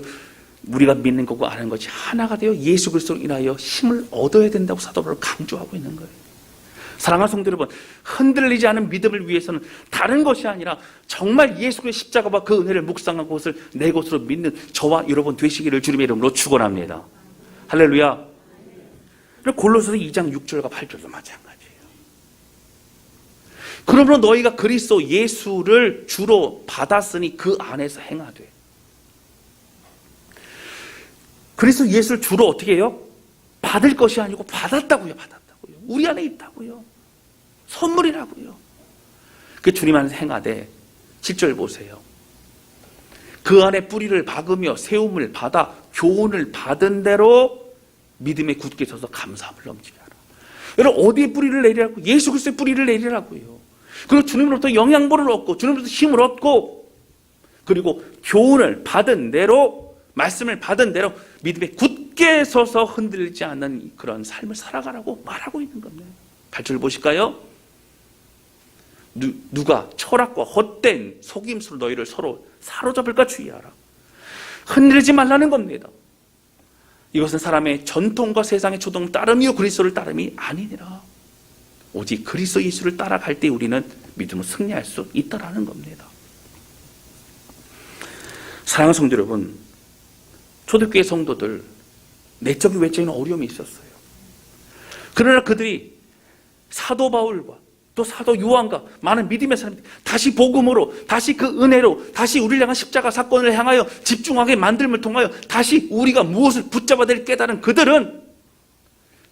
우리가 믿는 거고 아는 것이 하나가 되어 예수 그리스도로 인하여 힘을 얻어야 된다고 사도 바울은 강조하고 있는 거예요. 사랑하는 성도 여러분, 흔들리지 않은 믿음을 위해서는 다른 것이 아니라 정말 예수 그리스도의 십자가와 그 은혜를 묵상한 것을 내 것으로 믿는 저와 여러분 되시기를 주님의 이름으로 축원합니다. 할렐루야. 골로새서 2장 6절과 8절도 마찬가지예요. 그러므로 너희가 그리스도 예수를 주로 받았으니 그 안에서 행하되. 그리스도 예수를 주로 어떻게 해요? 받을 것이 아니고 받았다고요. 받았다고요. 우리 안에 있다고요. 선물이라고요. 그 주님 안에서 행하되 7절 보세요. 그 안에 뿌리를 박으며 세움을 받아 교훈을 받은 대로 믿음에 굳게 서서 감사함을 넘치게 하라. 여러분 어디에 뿌리를 내리라고? 예수 그리스도의 뿌리를 내리라고요. 그리고 주님으로부터 영양분을 얻고 주님으로부터 힘을 얻고 그리고 교훈을 받은 대로 말씀을 받은 대로 믿음에 굳게 서서 흔들리지 않는 그런 삶을 살아가라고 말하고 있는 겁니다. 8절 보실까요? 누가 철학과 헛된 속임수로 너희를 서로 사로잡을까 주의하라. 흔들리지 말라는 겁니다. 이것은 사람의 전통과 세상의 초동 따름이요 그리스도를 따름이 아니니라. 오직 그리스도 예수를 따라갈 때 우리는 믿음으로 승리할 수 있다라는 겁니다. 사랑하는 성도 여러분, 초대교회 성도들 내적인 외적인 어려움이 있었어요. 그러나 그들이 사도 바울과 또 사도 요한과 많은 믿음의 사람들이 다시 복음으로, 다시 그 은혜로, 다시 우리를 향한 십자가 사건을 향하여 집중하게 만들음을 통하여 다시 우리가 무엇을 붙잡아야 될 깨달은 그들은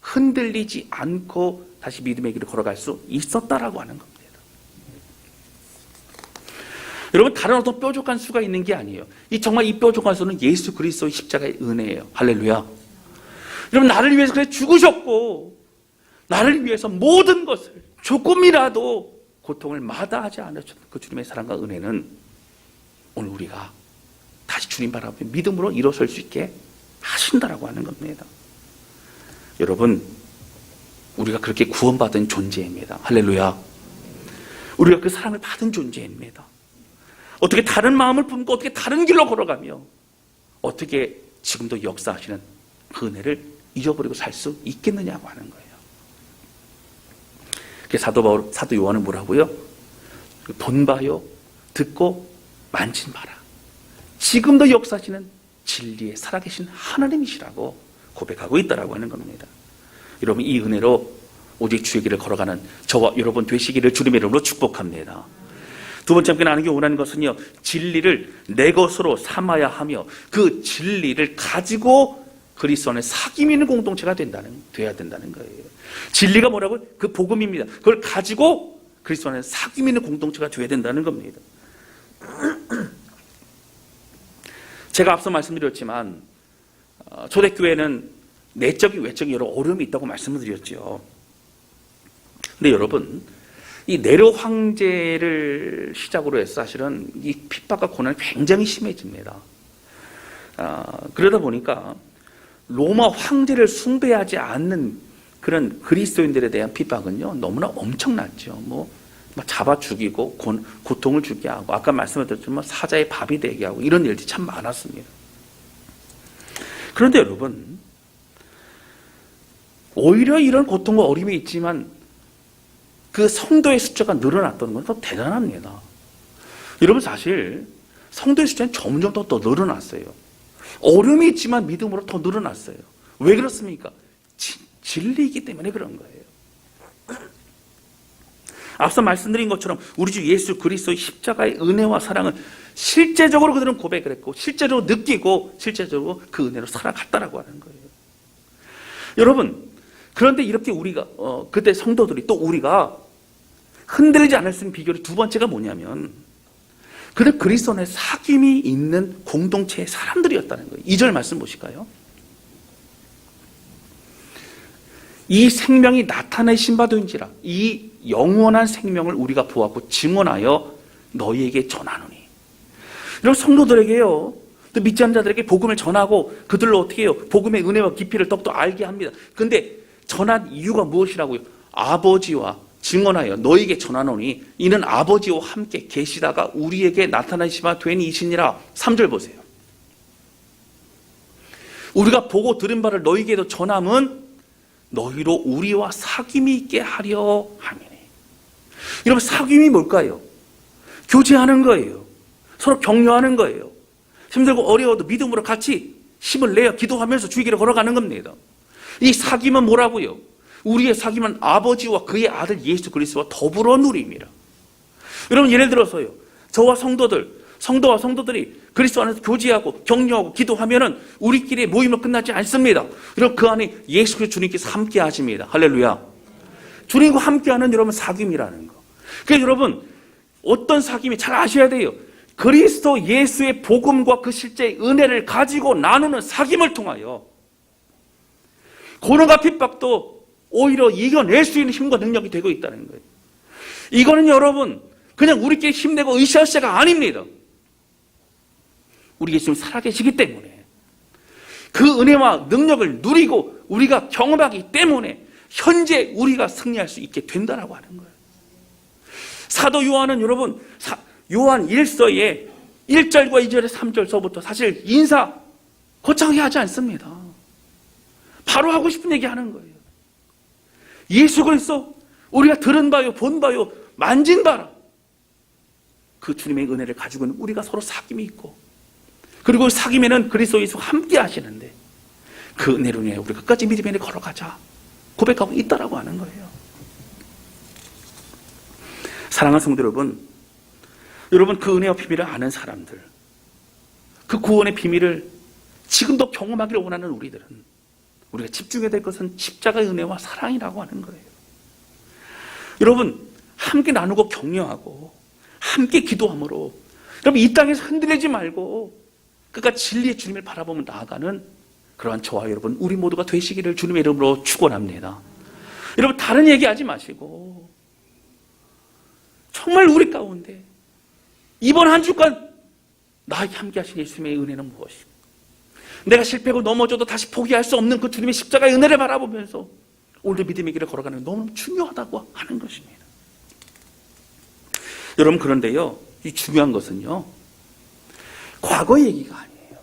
흔들리지 않고 다시 믿음의 길을 걸어갈 수 있었다라고 하는 겁니다. 여러분 다른 어떤 뾰족한 수가 있는 게 아니에요. 정말 이 뾰족한 수는 예수 그리스도의 십자가의 은혜예요. 할렐루야. 여러분 나를 위해서 그래 죽으셨고 나를 위해서 모든 것을 조금이라도 고통을 마다하지 않으셨던 그 주님의 사랑과 은혜는 오늘 우리가 다시 주님 바라보며 믿음으로 일어설 수 있게 하신다라고 하는 겁니다. 여러분 우리가 그렇게 구원받은 존재입니다. 할렐루야. 우리가 그 사랑을 받은 존재입니다. 어떻게 다른 마음을 품고 어떻게 다른 길로 걸어가며 어떻게 지금도 역사하시는 그 은혜를 잊어버리고 살 수 있겠느냐고 하는 거예요. 사도 바울, 사도 요한은 뭐라고요? 본봐요, 듣고 만진봐라. 지금도 역사하시는 진리에 살아계신 하나님이시라고 고백하고 있다라고 하는 겁니다. 여러분 이 은혜로 오직 주의 길을 걸어가는 저와 여러분 되시기를 주님의 이름으로 축복합니다. 두 번째 함께 나누기 원하는 것은요, 진리를 내 것으로 삼아야 하며 그 진리를 가지고 그리스도 안에 사귐 있는 공동체가 돼야 된다는 거예요. 진리가 뭐라고요? 그 복음입니다. 그걸 가지고 그리스도 안에 사귐 있는 공동체가 돼야 된다는 겁니다. 제가 앞서 말씀드렸지만 초대교회는 내적인 외적인 여러 어려움이 있다고 말씀을 드렸죠. 근데 여러분 이 네로 황제를 시작으로 해서 사실은 이 핍박과 고난이 굉장히 심해집니다. 그러다 보니까 로마 황제를 숭배하지 않는 그런 그리스도인들에 대한 핍박은요 너무나 엄청났죠. 잡아 죽이고 고통을 주게 하고 아까 말씀드렸지만 사자의 밥이 되게 하고 이런 일들이 참 많았습니다. 그런데 여러분 오히려 이런 고통과 어려움이 있지만 그 성도의 숫자가 늘어났다는 건 더 대단합니다. 여러분 사실 성도의 숫자는 점점 더 늘어났어요. 어려움이 있지만 믿음으로 더 늘어났어요. 왜 그렇습니까? 진리이기 때문에 그런 거예요. 앞서 말씀드린 것처럼 우리 주 예수 그리스도의 십자가의 은혜와 사랑을 실제적으로 그들은 고백을 했고 실제로 느끼고 실제적으로 그 은혜로 살아갔다라고 하는 거예요. 여러분 그런데 이렇게 우리가 그때 성도들이 또 우리가 흔들리지 않을 수 있는 비결이 두 번째가 뭐냐면 그들 그리스도 안에 사귐이 있는 공동체의 사람들이었다는 거예요. 2절 말씀 보실까요? 이 생명이 나타내신 바도인지라 이 영원한 생명을 우리가 보았고 증언하여 너희에게 전하노니. 이런 성도들에게요 또 믿지 않는 자들에게 복음을 전하고 그들로 어떻게 해요? 복음의 은혜와 깊이를 더욱더 알게 합니다. 그런데 전한 이유가 무엇이라고요? 아버지와 증언하여 너에게 전하노니 이는 아버지와 함께 계시다가 우리에게 나타나시마 된 이시니라. 3절 보세요. 우리가 보고 들은 바를 너희에게도 전함은 너희로 우리와 사귐이 있게 하려 함이니. 여러분, 사귐이 뭘까요? 교제하는 거예요. 서로 격려하는 거예요. 힘들고 어려워도 믿음으로 같이 힘을 내어 기도하면서 주의 길을 걸어가는 겁니다. 이 사귐은 뭐라고요? 우리의 사귐은 아버지와 그의 아들 예수 그리스도와 더불어 누림이라. 여러분, 예를 들어서요, 저와 성도와 성도들이 그리스도 안에서 교제하고 격려하고 기도하면은 우리끼리 모임은 끝나지 않습니다. 여러분, 그 안에 예수 그리스도 주님께서 함께 하십니다. 할렐루야. 주님과 함께하는 여러분 사귐이라는 거. 그래서 여러분, 어떤 사귐이 잘 아셔야 돼요. 그리스도 예수의 복음과 그 실제의 은혜를 가지고 나누는 사귐을 통하여 고난과 핍박도 오히려 이겨낼 수 있는 힘과 능력이 되고 있다는 거예요. 이거는 여러분 그냥 우리끼리 힘내고 으쌰으쌰가 아닙니다. 우리 예수님 살아계시기 때문에 그 은혜와 능력을 누리고 우리가 경험하기 때문에 현재 우리가 승리할 수 있게 된다라고 하는 거예요. 사도 요한은 여러분 요한 1서의 1절과 2절의 3절서부터 사실 인사 거창하게 하지 않습니다. 바로 하고 싶은 얘기 하는 거예요. 예수 그리스도 우리가 들은 바요, 본 바요, 만진 바라. 그 주님의 은혜를 가지고는 우리가 서로 사귐이 있고, 그리고 사귐에는 그리스도 예수가 함께 하시는데 그 은혜로 인해 우리가 끝까지 믿음의 길을 걸어가자 고백하고 있다라고 하는 거예요. 사랑하는 성도 여러분 그 은혜와 비밀을 아는 사람들, 그 구원의 비밀을 지금도 경험하기를 원하는 우리들은 우리가 집중해야 될 것은 십자가의 은혜와 사랑이라고 하는 거예요. 여러분, 함께 나누고 격려하고 함께 기도함으로 여러분 이 땅에서 흔들리지 말고 끝까지 진리의 주님을 바라보며 나아가는 그러한 저와 여러분 우리 모두가 되시기를 주님의 이름으로 축원합니다. 여러분, 다른 얘기하지 마시고 정말 우리 가운데 이번 한 주간 나에게 함께 하신 예수님의 은혜는 무엇이고, 내가 실패하고 넘어져도 다시 포기할 수 없는 그 주님의 십자가의 은혜를 바라보면서 오늘도 믿음의 길을 걸어가는 게 너무 중요하다고 하는 것입니다. 여러분, 그런데요, 이 중요한 것은요, 과거 얘기가 아니에요.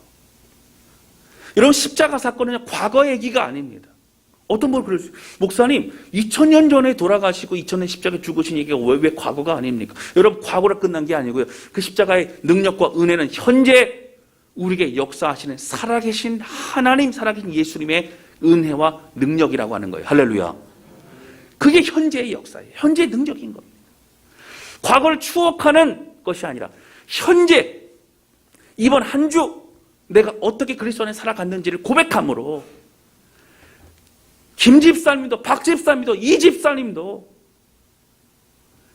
여러분, 십자가 사건은 과거 얘기가 아닙니다. 어떤 분은 그럴 수 있어요. 목사님, 2000년 전에 돌아가시고 2000년 십자가에 죽으신 얘기가 왜 과거가 아닙니까? 여러분, 과거로 끝난 게 아니고요, 그 십자가의 능력과 은혜는 현재 우리에게 역사하시는 살아계신 하나님, 살아계신 예수님의 은혜와 능력이라고 하는 거예요. 할렐루야. 그게 현재의 역사예요. 현재의 능력인 겁니다. 과거를 추억하는 것이 아니라 현재 이번 한 주 내가 어떻게 그리스도 안에 살아갔는지를 고백함으로 김 집사님도 박 집사님도 이 집사님도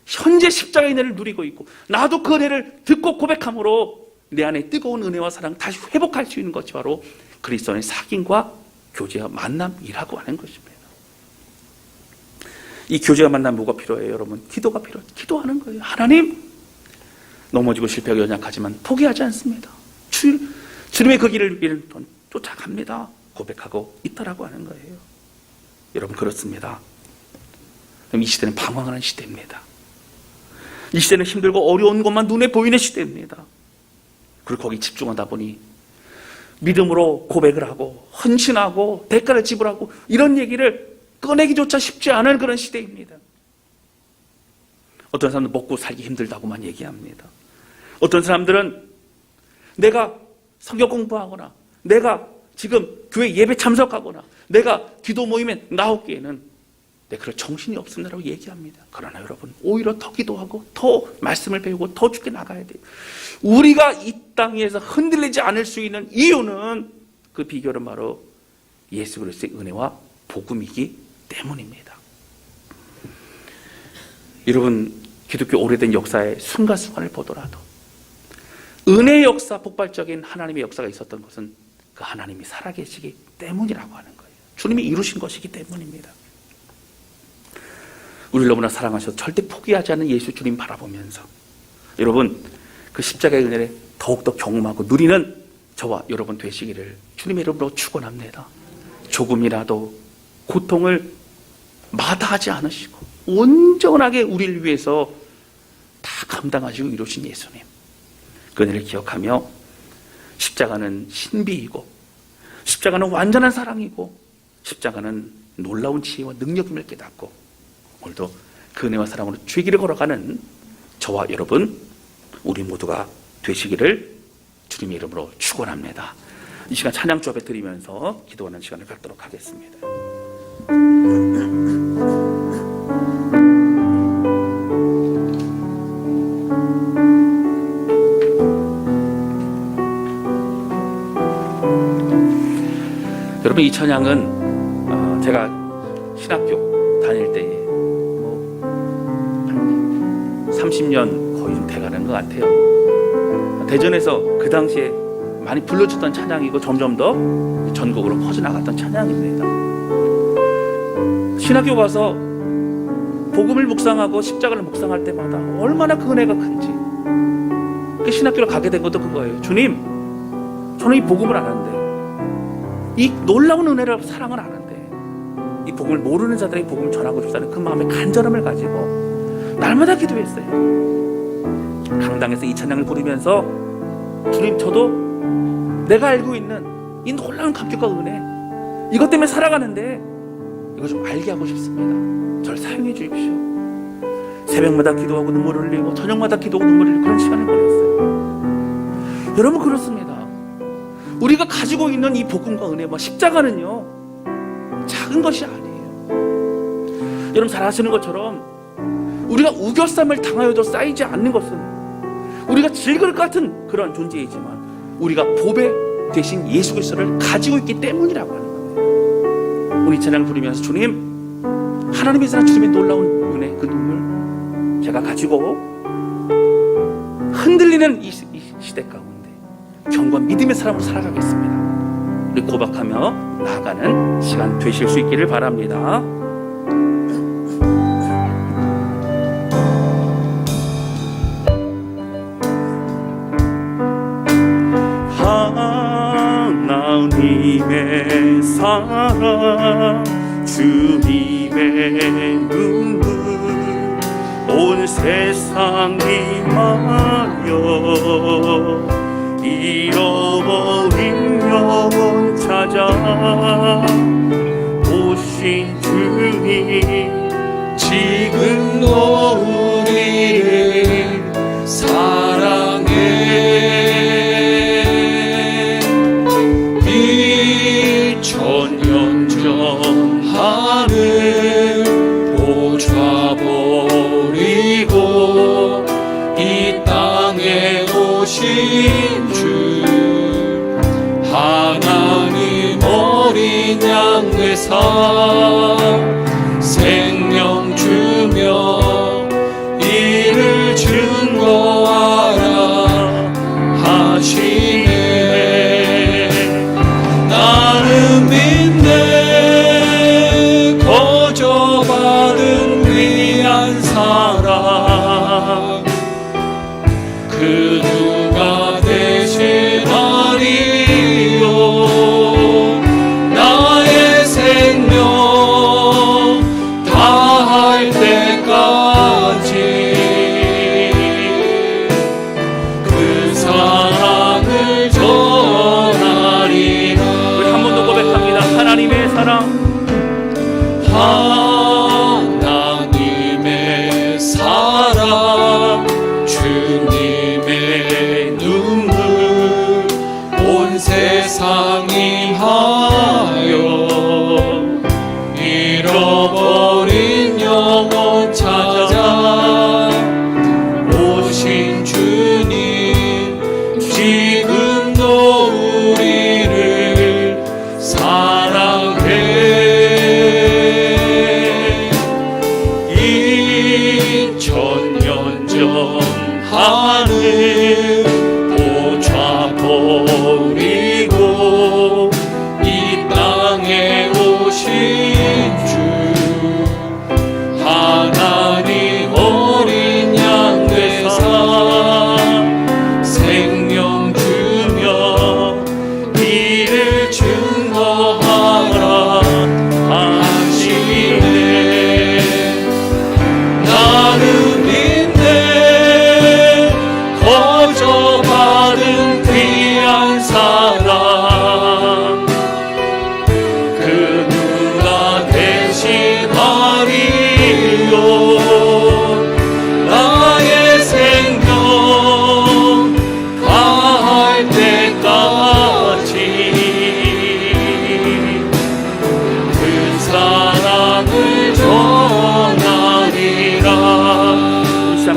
현재 십자가의 은혜를 누리고 있고, 나도 그 은혜를 듣고 고백함으로 내 안에 뜨거운 은혜와 사랑 다시 회복할 수 있는 것이 바로 그리스도 안의 사귐과 교제와 만남이라고 하는 것입니다. 이 교제와 만남 뭐가 필요해요, 여러분? 기도가 필요해요. 기도하는 거예요. 하나님, 넘어지고 실패하고 연약하지만 포기하지 않습니다. 주님의 그 길을 쫓아갑니다. 고백하고 있다라고 하는 거예요. 여러분, 그렇습니다. 이 시대는 방황하는 시대입니다. 이 시대는 힘들고 어려운 것만 눈에 보이는 시대입니다. 그리고 거기 집중하다 보니 믿음으로 고백을 하고 헌신하고 대가를 지불하고 이런 얘기를 꺼내기조차 쉽지 않은 그런 시대입니다. 어떤 사람들은 먹고 살기 힘들다고만 얘기합니다. 어떤 사람들은 내가 성경 공부하거나 내가 지금 교회 예배 참석하거나 내가 기도 모임에 나오기에는 그럴 정신이 없습니다라고 얘기합니다. 그러나 여러분, 오히려 더 기도하고 더 말씀을 배우고 더 죽게 나가야 돼요. 우리가 이 땅에서 흔들리지 않을 수 있는 이유는, 그 비결은 바로 예수 그리스도의 은혜와 복음이기 때문입니다. 여러분, 기독교 오래된 역사의 순간순간을 보더라도 은혜의 역사, 폭발적인 하나님의 역사가 있었던 것은 그 하나님이 살아계시기 때문이라고 하는 거예요. 주님이 이루신 것이기 때문입니다. 우리를 너무나 사랑하셔서 절대 포기하지 않는 예수 주님 바라보면서 여러분, 그 십자가의 은혜를 더욱더 경험하고 누리는 저와 여러분 되시기를 주님의 이름으로 축원합니다. 조금이라도 고통을 마다하지 않으시고 온전하게 우리를 위해서 다 감당하시고 이루신 예수님, 그 은혜를 기억하며 십자가는 신비이고 십자가는 완전한 사랑이고 십자가는 놀라운 지혜와 능력임을 깨닫고 오늘도 그 은혜와 사랑으로 주의 길을 걸어가는 저와 여러분 우리 모두가 되시기를 주님의 이름으로 축원합니다. 이 시간 찬양 주 앞에 드리면서 기도하는 시간을 갖도록 하겠습니다. 여러분, 이 찬양은 제가 신학교 다닐 때에 30년 거의 좀 돼가는 것 같아요. 대전에서 그 당시에 많이 불러주던 찬양이고 점점 더 전국으로 퍼져나갔던 찬양입니다. 신학교 가서 복음을 묵상하고 십자가를 묵상할 때마다 얼마나 그 은혜가 큰지, 그 신학교를 가게 된 것도 그거예요. 주님, 저는 이 복음을 아는데, 이 놀라운 은혜를 사랑을 아는데 이 복음을 모르는 자들에게 복음을 전하고 싶다는 그 마음의 간절함을 가지고 날마다 기도했어요. 강당에서 이 찬양을 부르면서 주님, 저도 내가 알고 있는 이 놀라운 감격과 은혜, 이것 때문에 살아가는데 이거 좀 알게 하고 싶습니다. 저를 사용해 주십시오. 새벽마다 기도하고 눈물을 흘리고 저녁마다 기도하고 눈물을 흘리고 그런 시간을 보냈어요. 여러분, 그렇습니다. 우리가 가지고 있는 이 복음과 은혜, 십자가는요 작은 것이 아니에요. 여러분 잘 아시는 것처럼 우리가 우겨쌈을 당하여도 쌓이지 않는 것은 우리가 질것 같은 그런 존재이지만 우리가 보배 대신 예수 그리스도를 가지고 있기 때문이라고 하는 거예요. 우리 찬양을 부르면서 주님, 하나님의 사랑, 주님의 놀라운 은혜, 그 눈물 제가 가지고 흔들리는 이 시대 가운데 경건 믿음의 사람으로 살아가겠습니다. 우리 고백하며 나아가는 시간 되실 수 있기를 바랍니다. 하나님의 사랑, 주님의 눈물, 온 세상이 마여 잃어버린 영혼 찾아 오신 주님, 지금도 우리를 사랑해 이천년 전 하늘 보좌 버리고 이 땅에 오신 주, 하나님 어린 양 되사 생명 주며 이를 증거하라 하시네. 나는 믿네 거저 받은 귀한 사랑, 그 누가 대신하리요. 나의 생명 다할 때까지 그 사랑을 전하리라. 우리 한 번 더 고백합니다. 하나님의 사랑, 하나님의 사랑, 주님의 눈물, 온 세상 임하여 잃어버린 영혼 찾아 오신 주님, 지금도 우리를 사랑해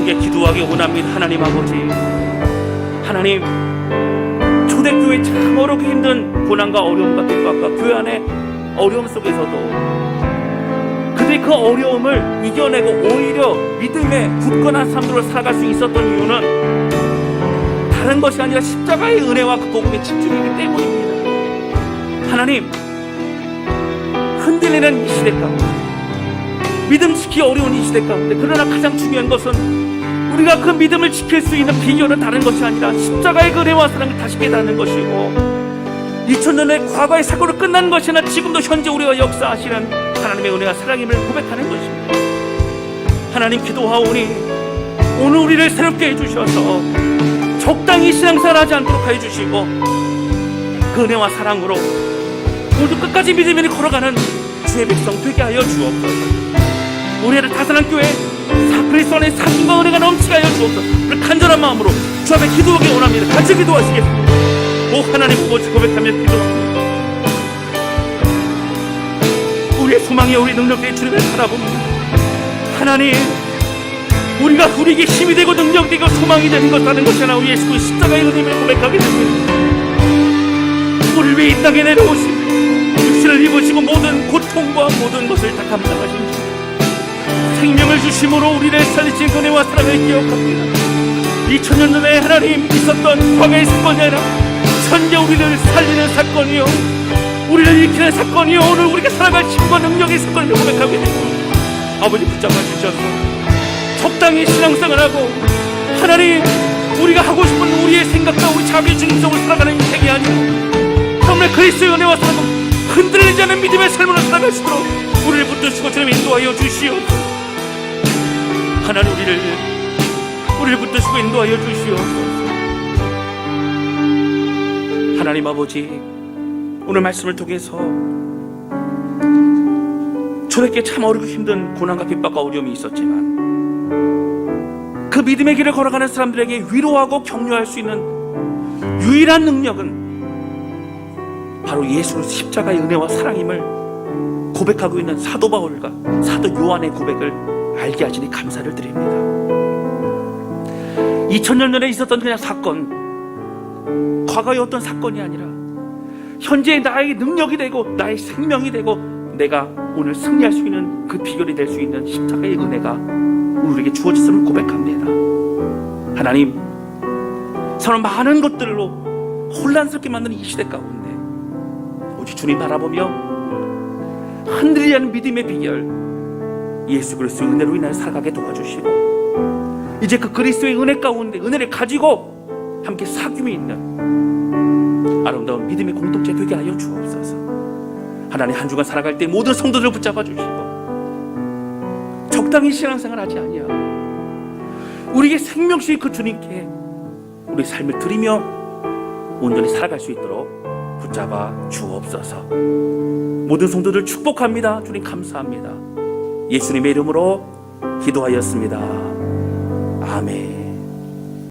함께 기도하기 원합니다. 하나님 아버지, 하나님, 초대교회 참 어렵게 힘든 고난과 어려움과 핍박과 교회 안에 어려움 속에서도 그들이 그 어려움을 이겨내고 오히려 믿음의 굳건한 삶으로 살아갈 수 있었던 이유는 다른 것이 아니라 십자가의 은혜와 그 복음에 집중이기 때문입니다. 하나님, 흔들리는 이 시대 가운데, 믿음 지키기 어려운 이 시대 가운데, 그러나 가장 중요한 것은 우리가 그 믿음을 지킬 수 있는 비결은 다른 것이 아니라 십자가의 은혜와 사랑을 다시 깨닫는 것이고, 2000년의 과거의 사고로 끝난 것이 아니라 지금도 현재 우리가 역사하시는 하나님의 은혜와 사랑임을 고백하는 것입니다. 하나님, 기도하오니 오늘 우리를 새롭게 해주셔서 적당히 신앙생활하지 않도록 해주시고 그 은혜와 사랑으로 모두 끝까지 믿음으로 걸어가는 주의 백성 되게 하여 주옵소서. 우리를 다스란 교회 그리스도 안에 사랑과 은혜가 넘치게 하여 주옵소서. 우리 간절한 마음으로 주 앞에 기도하기 원합니다. 같이 기도하시겠습니다. 오 하나님, 아버지, 고백하며 기도합니다. 우리의 소망이 우리 능력의 주님을 바라봅니다. 하나님, 우리가 우리에게 힘이 되고 능력되고 소망이 되는 것 다른 것이 하나 우리 예수의 십자가의 은혜를 고백하게 됩니다. 우리를 위해 이 땅에 내려오시고 육신을 입으시고 모든 고통과 모든 것을 다 감당하신 주, 생명을 주심으로 우리를 살리신 은혜와 사랑을 기억합니다. 2000년 전에 하나님 있었던 과거의 사건이 아니라 현재 우리를 살리는 사건이요, 우리를 일으키는 사건이요, 오늘 우리가 살아갈 힘과 능력의 사건을 고백하게 됩니다. 아버지, 붙잡아 주셔서 적당히 신앙생활하고 하나님, 우리가 하고 싶은 우리의 생각과 우리 자기 중심적으로 살아가는 인생이 아니라 정말 그리스도의 은혜와 사랑은 흔들리지 않는 믿음의 삶으로 살아갈 수 있도록 우리를 붙드시고 주님 인도하여 주시옵소서. 하나님, 우리를 붙드시고 인도하여 주시옵소서. 하나님 아버지, 오늘 말씀을 통해서 저에게 참 어렵고 힘든 고난과 핍박과 어려움이 있었지만 그 믿음의 길을 걸어가는 사람들에게 위로하고 격려할 수 있는 유일한 능력은 바로 예수 십자가의 은혜와 사랑임을 고백하고 있는 사도 바울과 사도 요한의 고백을 알게 하시니 감사를 드립니다. 2000년 전에 있었던 그냥 사건, 과거의 어떤 사건이 아니라 현재 나의 능력이 되고 나의 생명이 되고 내가 오늘 승리할 수 있는 그 비결이 될 수 있는 십자가의 은혜가 우리에게 주어졌음을 고백합니다. 하나님, 서로 많은 것들로 혼란스럽게 만드는 이 시대 가운데 오직 주님 바라보며 흔들리지 않는 믿음의 비결 예수 그리스도의 은혜로 인하여 살아가게 도와주시고 이제 그 그리스도의 은혜 가운데 은혜를 가지고 함께 사귐이 있는 아름다운 믿음의 공동체 되게 하여 주옵소서. 하나님, 한 주간 살아갈 때 모든 성도들을 붙잡아 주시고 적당히 신앙생활하지 아니하고 우리에게 생명수의 그 주님께 우리 삶을 드리며 온전히 살아갈 수 있도록 붙잡아 주옵소서. 모든 성도들 축복합니다. 주님 감사합니다. 예수님의 이름으로 기도하였습니다. 아멘.